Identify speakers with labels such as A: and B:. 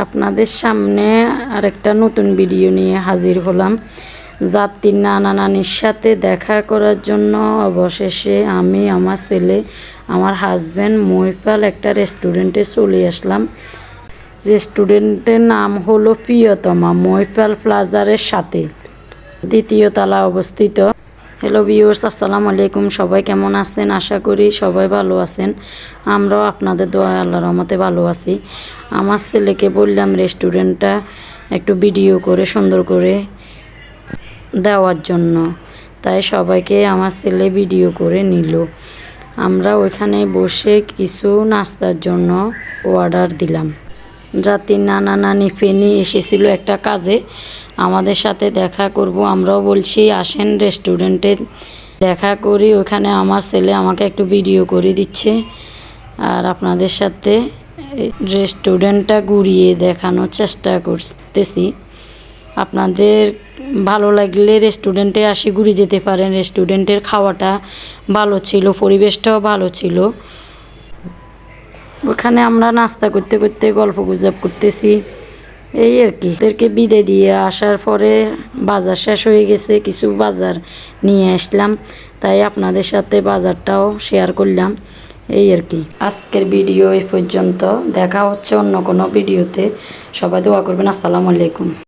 A: আপনাদের সামনে আরেকটা নতুন ভিডিও নিয়ে হাজির হলাম। যাত্রীর নানা নানির সাথে দেখা করার জন্য অবশেষে আমি, আমার ছেলে, আমার হাজব্যান্ড মহিপাল একটা রেস্টুরেন্টে চলে আসলাম। রেস্টুরেন্টের নাম হলো প্রিয়তমা, মহিপাল প্লাজারের সাথে, দ্বিতীয় তলা অবস্থিত। হ্যালো ভিউয়ার্স, আসসালামু আলাইকুম। সবাই কেমন আছেন? আশা করি সবাই ভালো আছেন। আমরাও আপনাদের দোয়া আল্লাহর রহমতে ভালো আছি। আমার ছেলেকে বললাম রেস্টুরেন্টটা একটু ভিডিও করে সুন্দর করে দেওয়ার জন্য, তাই সবাইকে আমার ছেলে ভিডিও করে নিল। আমরা ওইখানে বসে কিছু নাস্তার জন্য অর্ডার দিলাম। জাতির নানা নানি ফেনি এসেছিল একটা কাজে, আমাদের সাথে দেখা করব। আমরাও বলছি আসেন রেস্টুরেন্টে দেখা করি। ওখানে আমার ছেলে আমাকে একটু ভিডিও করে দিচ্ছে, আর আপনাদের সাথে রেস্টুরেন্টটা ঘুরিয়ে দেখানোর চেষ্টা করতেছি। আপনাদের ভালো লাগলে রেস্টুরেন্টে আসি ঘুরে যেতে পারেন। রেস্টুরেন্টের খাওয়াটা ভালো ছিল, পরিবেশটাও ভালো ছিল। ওখানে আমরা নাস্তা করতে করতে গল্প গুজব করতেছি, এই আর কি। ওদেরকে বিদায় দিয়ে আসার পরে বাজার শেষ হয়ে গেছে, কিছু বাজার নিয়ে আসলাম, তাই আপনাদের সাথে বাজারটাও শেয়ার করলাম, এই আর কি। আজকের ভিডিও এই পর্যন্ত, দেখা হচ্ছে অন্য কোনো ভিডিওতে। সবাই দোয়া করবেন। আসসালামু আলাইকুম।